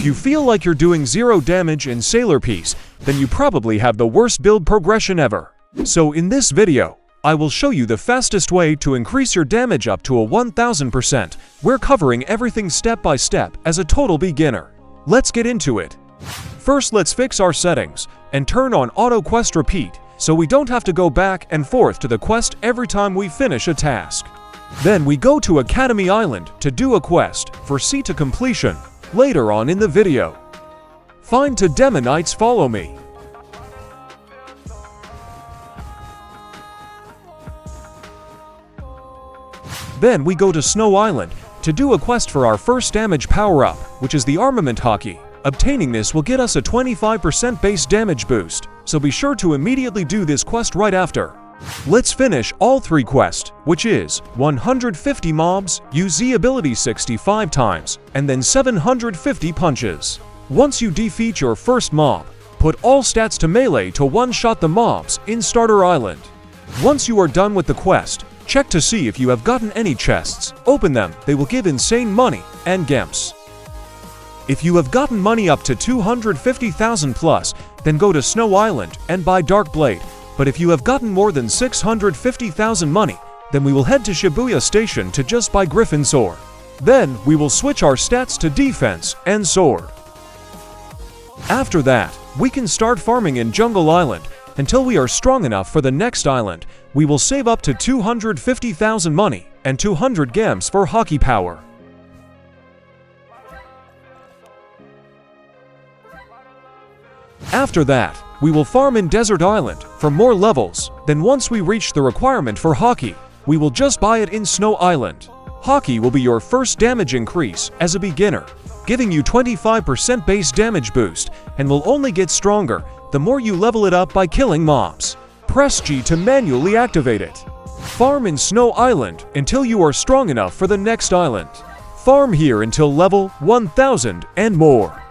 you feel like you're doing 0 damage in Sailor Piece, then you probably have the worst build progression ever. So in this video, I will show you the fastest way to increase your damage up to a 1000%. We're covering everything step by step as a total beginner. Let's get into it. First, let's fix our settings and turn on Auto Quest Repeat so we don't have to go back and forth to the quest every time we finish a task. Then we go to Academy Island to do a quest for C to completion later on in the video. Find to Demonites, follow me. Then we go to Snow Island to do a quest for our first damage power-up, which is the Armament Haki. Obtaining this will get us a 25% base damage boost, so be sure to immediately do this quest right after. Let's finish all 3 quests, which is 150 mobs, use Z ability 65 times, and then 750 punches. Once you defeat your first mob, put all stats to melee to one-shot the mobs in Starter Island. Once you are done with the quest, check to see if you have gotten any chests. Open them, they will give insane money and gemps. If you have gotten money up to 250,000 plus, then go to Snow Island and buy Dark Blade. But if you have gotten more than 650,000 money, then we will head to Shibuya Station to just buy Griffin Sword. Then we will switch our stats to defense and sword. After that, we can start farming in Jungle Island until we are strong enough for the next island. We will save up to 250,000 money and 200 gems for Haki power. After that, we will farm in Desert Island for more levels. Then once we reach the requirement for Haki, we will just buy it in Snow Island. Haki will be your first damage increase as a beginner, giving you 25% base damage boost and will only get stronger the more you level it up by killing mobs. Press G to manually activate it. Farm in Snow Island until you are strong enough for the next island. Farm here until level 1000 and more.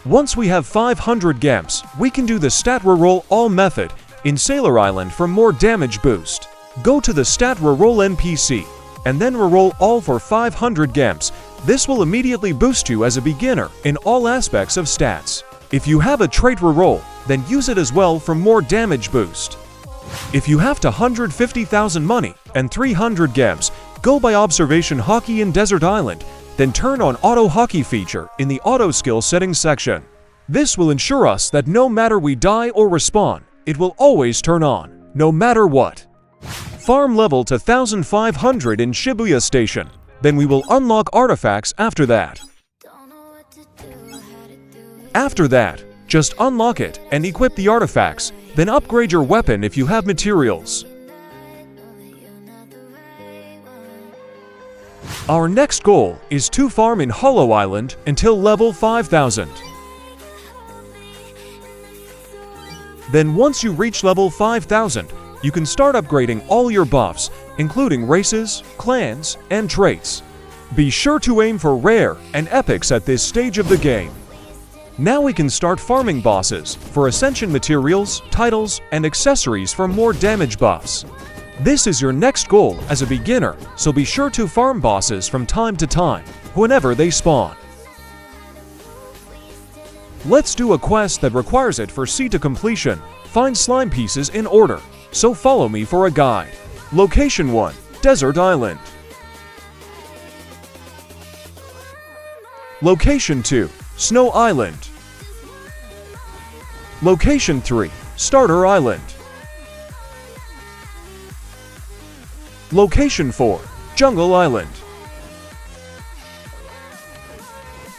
Once we have 500 gemps, we can do the stat reroll all method in Sailor Island for more damage boost. Go to the stat reroll NPC and then reroll all for 500 gemps. This will immediately boost you as a beginner in all aspects of stats. If you have a trait reroll, then use it as well for more damage boost. If you have to 150,000 money and 300 gemps, go by Observation Haki in Desert Island. Then turn on Auto Haki feature in the Auto Skill Settings section. This will ensure us that no matter we die or respawn, it will always turn on, no matter what. Farm level to 1500 in Shibuya Station. Then we will unlock artifacts after that. After that, just unlock it and equip the artifacts, then upgrade your weapon if you have materials. Our next goal is to farm in Hollow Island until level 5000. Then once you reach level 5000, you can start upgrading all your buffs, including races, clans, and traits. Be sure to aim for rare and epics at this stage of the game. Now we can start farming bosses for ascension materials, titles, and accessories for more damage buffs. This is your next goal as a beginner, so be sure to farm bosses from time to time, whenever they spawn. Let's do a quest that requires it for C to completion. Find slime pieces in order, so follow me for a guide. Location 1, Desert Island. Location 2, Snow Island. Location 3, Starter Island. Location 4, Jungle Island.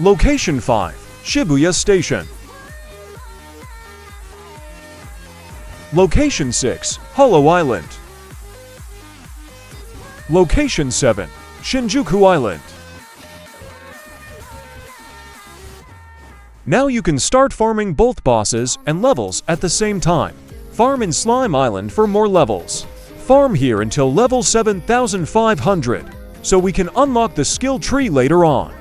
Location 5, Shibuya Station. Location 6, Hollow Island. Location 7, Shinjuku Island. Now you can start farming both bosses and levels at the same time. Farm in Slime Island for more levels. Farm here until level 7500, so we can unlock the skill tree later on.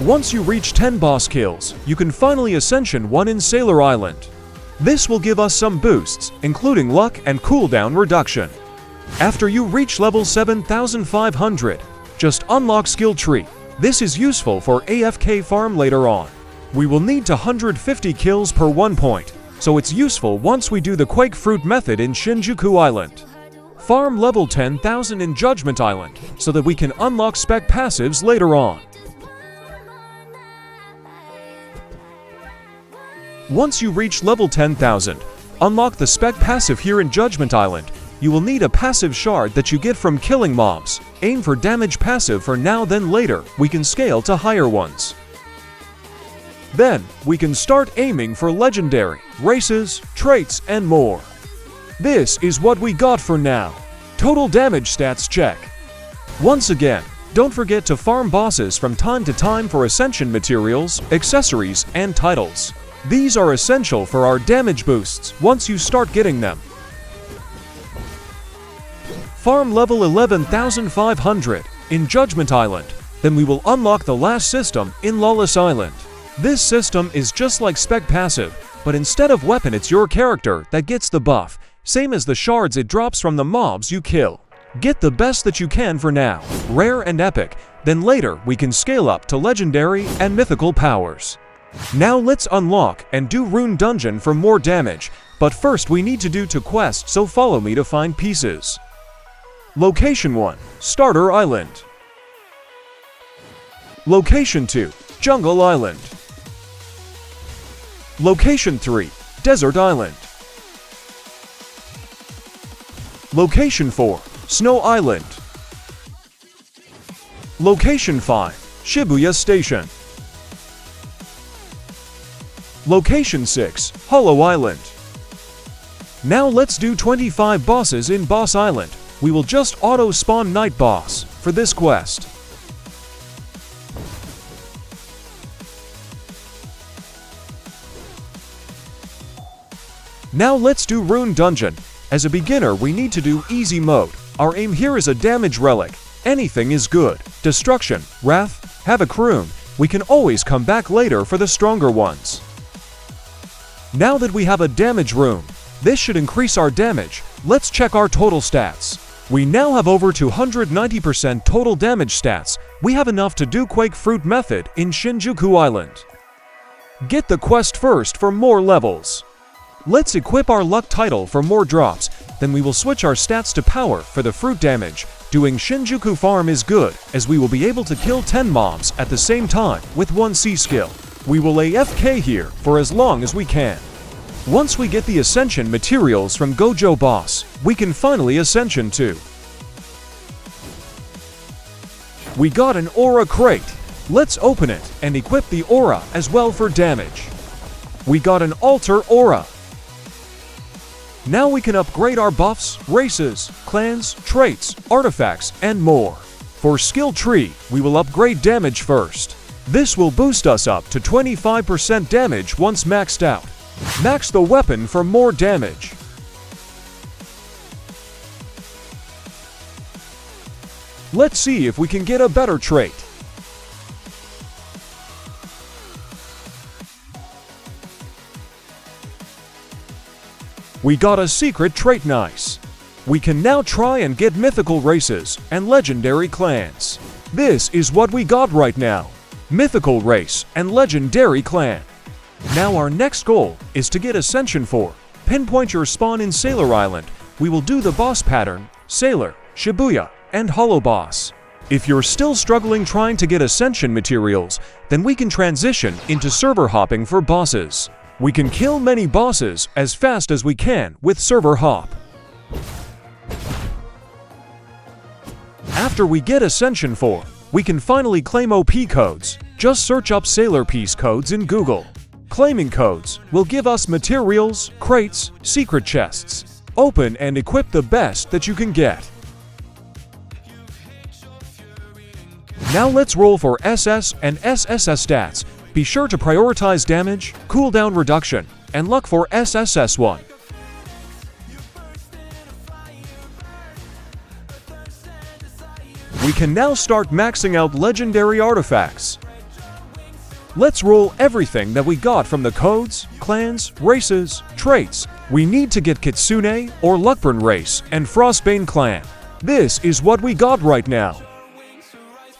Once you reach 10 boss kills, you can finally Ascension 1 in Sailor Island. This will give us some boosts, including luck and cooldown reduction. After you reach level 7500, just unlock skill tree. This is useful for AFK farm later on. We will need 150 kills per 1 point, so it's useful once we do the Quake Fruit method in Shinjuku Island. Farm level 10,000 in Judgment Island, so that we can unlock Spec passives later on. Once you reach level 10,000, unlock the Spec passive here in Judgment Island. You will need a passive shard that you get from killing mobs. Aim for damage passive for now, then later we can scale to higher ones. Then, we can start aiming for legendary, races, traits, and more. This is what we got for now. Total damage stats check. Once again, don't forget to farm bosses from time to time for ascension materials, accessories, and titles. These are essential for our damage boosts once you start getting them. Farm level 11,500 in Judgment Island, then we will unlock the last system in Lawless Island. This system is just like Spec passive, but instead of weapon it's your character that gets the buff, same as the shards it drops from the mobs you kill. Get the best that you can for now, rare and epic, then later we can scale up to legendary and mythical powers. Now let's unlock and do Rune Dungeon for more damage, but first we need to do 2 quests, so follow me to find pieces. Location 1, Starter Island. Location 2, Jungle Island. Location 3, Desert Island. Location 4, Snow Island. Location 5, Shibuya Station. Location 6, Hollow Island. Now let's do 25 bosses in Boss Island. We will just auto-spawn Night Boss for this quest. Now let's do Rune Dungeon. As a beginner we need to do easy mode. Our aim here is a damage relic. Anything is good. Destruction, Wrath, Havoc Rune. We can always come back later for the stronger ones. Now that we have a damage rune, this should increase our damage. Let's check our total stats. We now have over 290% total damage stats. We have enough to do Quake Fruit method in Shinjuku Island. Get the quest first for more levels. Let's equip our luck title for more drops, then we will switch our stats to power for the fruit damage. Doing Shinjuku farm is good, as we will be able to kill 10 mobs at the same time with 1 C skill. We will AFK here for as long as we can. Once we get the ascension materials from Gojo Boss, we can finally ascension too. We got an aura crate. Let's open it and equip the aura as well for damage. We got an altar aura. Now we can upgrade our buffs, races, clans, traits, artifacts, and more. For skill tree, we will upgrade damage first. This will boost us up to 25% damage once maxed out. Max the weapon for more damage. Let's see if we can get a better trait. We got a secret trait, nice. We can now try and get mythical races and legendary clans. This is what we got right now. Mythical race and legendary clan. Now our next goal is to get Ascension 4. Pinpoint your spawn in Sailor Island. We will do the boss pattern, Sailor, Shibuya, and Hollow Boss. If you're still struggling trying to get Ascension materials, then we can transition into server hopping for bosses. We can kill many bosses as fast as we can with server hop. After we get Ascension 4, we can finally claim OP codes. Just search up Sailor Piece codes in Google. Claiming codes will give us materials, crates, secret chests. Open and equip the best that you can get. Now let's roll for SS and SSS stats. Be sure to prioritize damage, cooldown reduction, and luck for SSS1. We can now start maxing out legendary artifacts. Let's roll everything that we got from the codes, clans, races, traits. We need to get Kitsune or Luckburn race and Frostbane clan. This is what we got right now.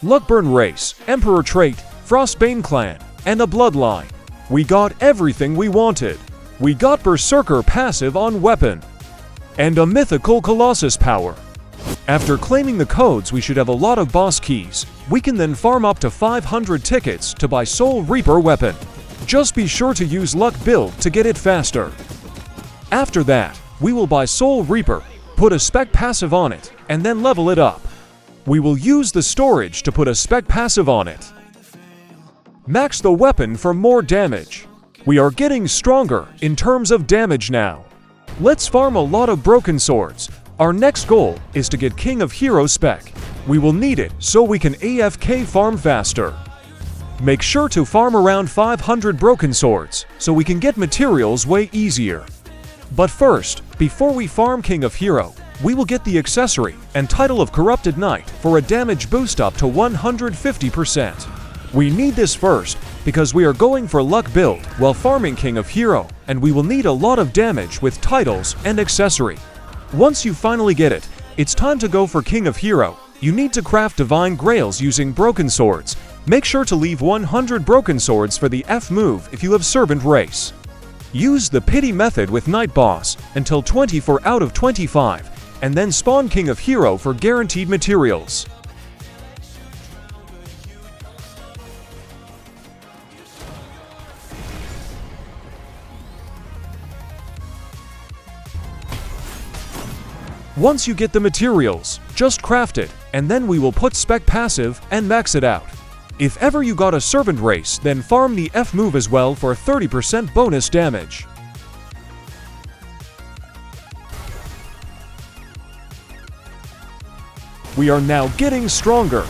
Luckburn race, Emperor trait, Frostbane clan, and a bloodline. We got everything we wanted. We got Berserker passive on weapon, and a mythical Colossus power. After claiming the codes, we should have a lot of boss keys. We can then farm up to 500 tickets to buy Soul Reaper weapon. Just be sure to use Luck build to get it faster. After that, we will buy Soul Reaper, put a Spec passive on it, and then level it up. We will use the storage to put a Spec passive on it. Max the weapon for more damage. We are getting stronger in terms of damage now. Let's farm a lot of broken swords. Our next goal is to get King of Heroes Spec. We will need it so we can AFK farm faster. Make sure to farm around 500 broken swords so we can get materials way easier. But first, before we farm King of Hero, we will get the accessory and title of Corrupted Knight for a damage boost up to 150%. We need this first because we are going for luck build while farming King of Hero, and we will need a lot of damage with titles and accessory. Once you finally get it, it's time to go for King of Hero. You need to craft Divine Grails using broken swords. Make sure to leave 100 broken swords for the F move if you have Servant race. Use the pity method with Night Boss until 24 out of 25, and then spawn King of Hero for guaranteed materials. Once you get the materials, just craft it, and then we will put Spec passive and max it out. If ever you got a Servant race, then farm the F move as well for 30% bonus damage. We are now getting stronger.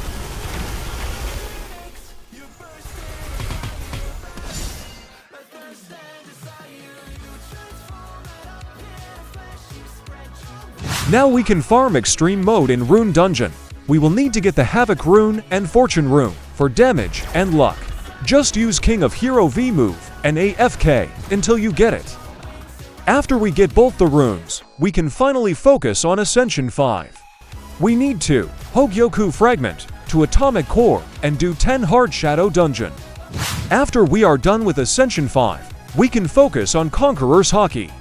Now we can farm extreme mode in Rune Dungeon. We will need to get the Havoc Rune and Fortune Rune for damage and luck. Just use King of Hero V move and AFK until you get it. After we get both the runes, we can finally focus on Ascension 5. We need to Hogyoku Fragment to Atomic Core and do 10 Hard Shadow Dungeon. After we are done with Ascension 5, we can focus on Conqueror's Haki.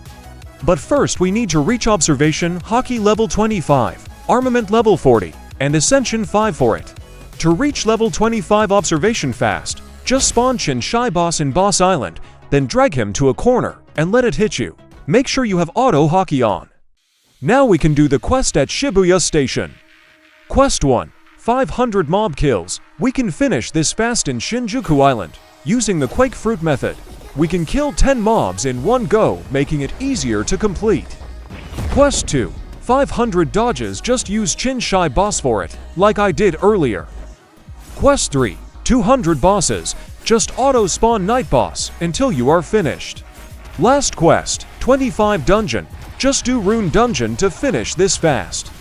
But first we need to reach Observation Haki level 25, Armament level 40, and Ascension 5 for it. To reach level 25 Observation fast, just spawn Chin Shy Boss in Boss Island, then drag him to a corner and let it hit you. Make sure you have Auto Haki on. Now we can do the quest at Shibuya Station. Quest 1, 500 mob kills. We can finish this fast in Shinjuku Island, using the Quake Fruit method. We can kill 10 mobs in one go, making it easier to complete. Quest 2, 500 dodges. Just use Chin Shy Boss for it, like I did earlier. Quest 3, 200 bosses. Just auto spawn Night Boss until you are finished. Last quest, 25 dungeon. Just do Rune Dungeon to finish this fast.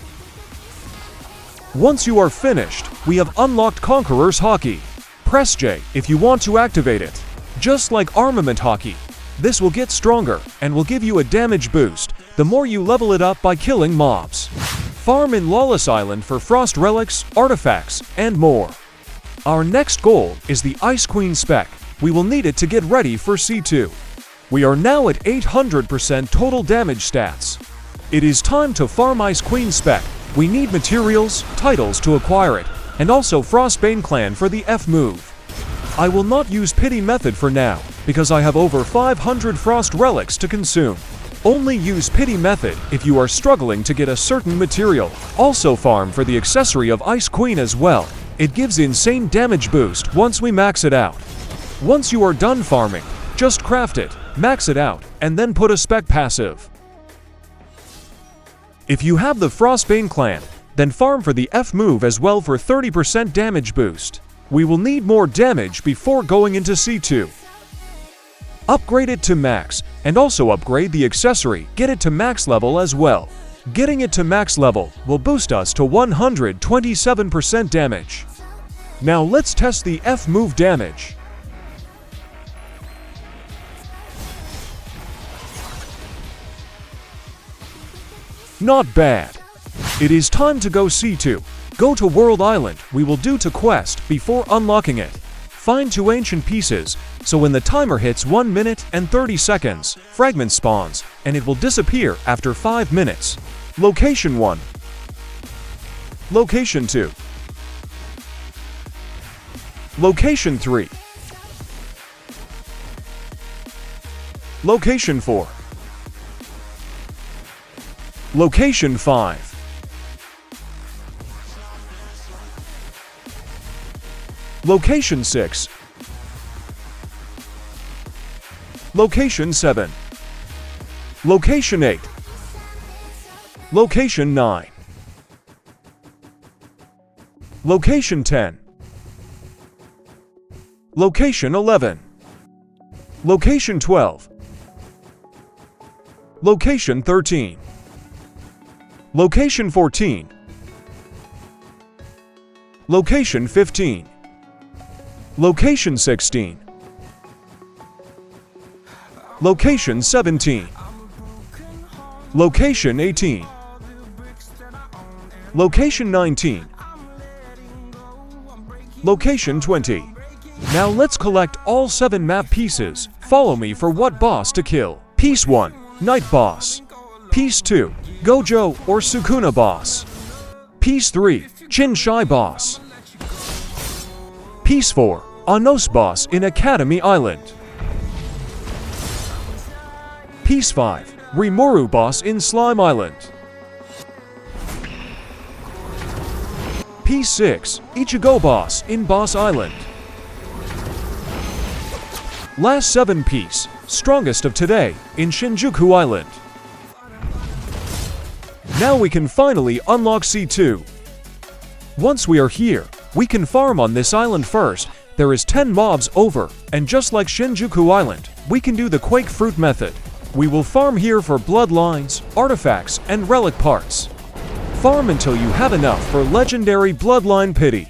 Once you are finished, we have unlocked Conqueror's Haki. Press J if you want to activate it. Just like Armament Haki, this will get stronger and will give you a damage boost the more you level it up by killing mobs. Farm in Lawless Island for Frost Relics, Artifacts, and more. Our next goal is the Ice Queen Spec. We will need it to get ready for C2. We are now at 800% total damage stats. It is time to farm Ice Queen Spec. We need materials, titles to acquire it, and also Frostbane Clan for the F move. I will not use Pity method for now, because I have over 500 Frost Relics to consume. Only use Pity method if you are struggling to get a certain material. Also farm for the accessory of Ice Queen as well. It gives insane damage boost once we max it out. Once you are done farming, just craft it, max it out, and then put a Spec passive. If you have the Frostbane Clan, then farm for the F move as well for 30% damage boost. We will need more damage before going into C2. Upgrade it to max, and also upgrade the accessory, get it to max level as well. Getting it to max level will boost us to 127% damage. Now let's test the F move damage. Not bad. It is time to go C2. Go to World Island, we will do to quest before unlocking it. Find 2 ancient pieces, so when the timer hits 1 minute and 30 seconds, fragment spawns, and it will disappear after 5 minutes. Location 1. Location 2. Location 3. Location 4. Location 5. Location 6. Location 7. Location 8. Location 9. Location 10. Location 11. Location 12. Location 13. Location 14. Location 15. Location 16. Location 17. Location 18. Location 19. Location 20. Now let's collect all 7 map pieces. Follow me for what boss to kill. Piece 1. Night Boss. Piece 2. Gojo or Sukuna Boss. Piece 3. Chinchai Boss. Piece 4. Anos Boss in Academy Island. Piece 5. Rimuru Boss in Slime Island. Piece 6. Ichigo Boss in Boss Island. Last 7 piece, strongest of today, in Shinjuku Island. Now we can finally unlock C2. Once we are here, we can farm on this island first. There is 10 mobs over, and just like Shinjuku Island, we can do the Quake Fruit method. We will farm here for bloodlines, artifacts, and relic parts. Farm until you have enough for legendary bloodline pity.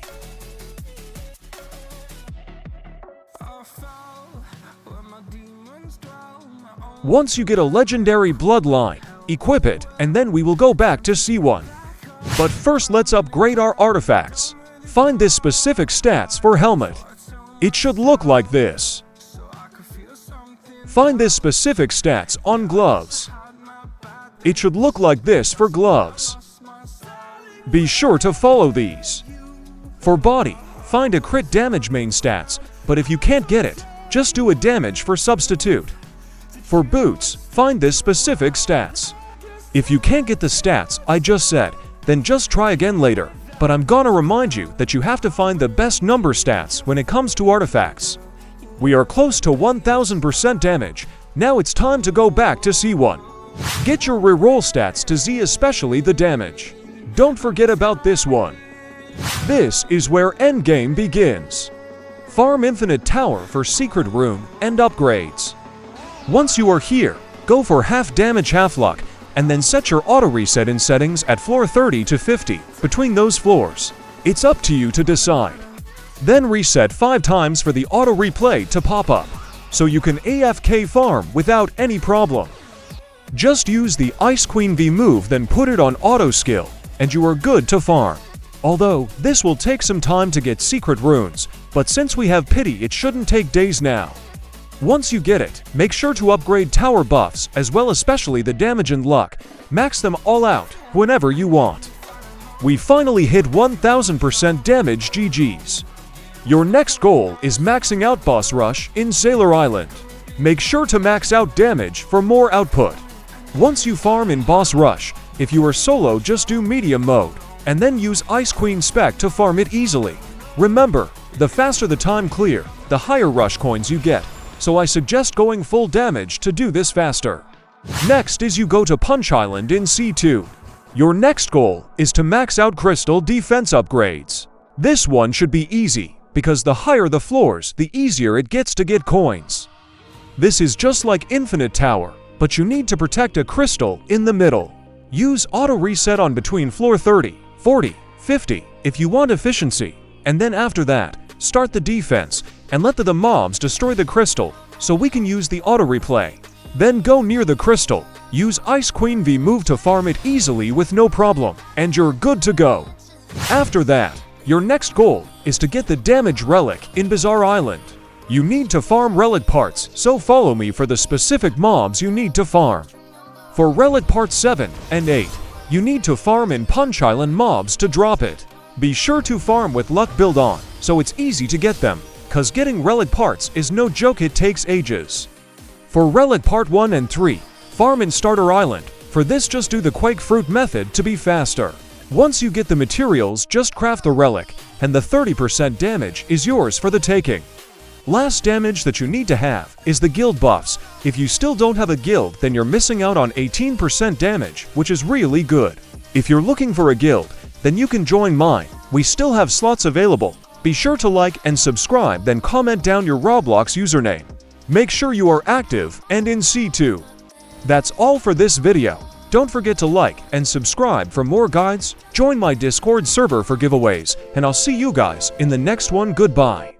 Once you get a legendary bloodline, equip it, and then we will go back to C1. But first let's upgrade our artifacts. Find this specific stats for helmet. It should look like this. Find this specific stats on gloves. It should look like this for gloves. Be sure to follow these. For body, find a crit damage main stats, but if you can't get it, just do a damage for substitute. For boots, find this specific stats. If you can't get the stats I just said, then just try again later. But I'm gonna remind you that you have to find the best number stats when it comes to artifacts. We are close to 1000% damage. Now it's time to go back to C1. Get your reroll stats to Z, especially the damage. Don't forget about this one. This is where Endgame begins. Farm Infinite Tower for Secret Rune and upgrades. Once you are here, go for half damage half luck, and then set your auto reset in settings at floor 30 to 50 between those floors. It's up to you to decide. Then reset 5 times for the auto replay to pop up, so you can AFK farm without any problem. Just use the Ice Queen V move, then put it on auto skill, and you are good to farm. Although, this will take some time to get secret runes, but since we have pity it shouldn't take days now. Once you get it, make sure to upgrade tower buffs as well, especially the damage and luck. Max them all out whenever you want. We finally hit 1000% damage, GG's. Your next goal is maxing out Boss Rush in Sailor Island. Make sure to max out damage for more output. Once you farm in Boss Rush, if you are solo just do medium mode, and then use Ice Queen Spec to farm it easily. Remember, the faster the time clear, the higher rush coins you get. So I suggest going full damage to do this faster. Next is you go to Punch Island in C2. Your next goal is to max out crystal defense upgrades. This one should be easy, because the higher the floors, the easier it gets to get coins. This is just like Infinite Tower, but you need to protect a crystal in the middle. Use auto reset on between floor 30, 40, 50 if you want efficiency, and then after that, start the defense and let the mobs destroy the crystal so we can use the auto replay. Then go near the crystal, use Ice Queen V move to farm it easily with no problem, and you're good to go. After that, your next goal is to get the damage relic in Bazaar Island. You need to farm relic parts, so follow me for the specific mobs you need to farm. For relic parts 7 and 8, you need to farm in Punch Island mobs to drop it. Be sure to farm with luck build on, so it's easy to get them, cause getting relic parts is no joke, it takes ages. For relic part 1 and 3, farm in Starter Island. For this, just do the Quake Fruit method to be faster. Once you get the materials, just craft the relic, and the 30% damage is yours for the taking. Last damage that you need to have is the guild buffs. If you still don't have a guild, then you're missing out on 18% damage, which is really good. If you're looking for a guild, then you can join mine. We still have slots available. Be sure to like and subscribe, then comment down your Roblox username. Make sure you are active and in C2. That's all for this video. Don't forget to like and subscribe for more guides, join my Discord server for giveaways, and I'll see you guys in the next one. Goodbye.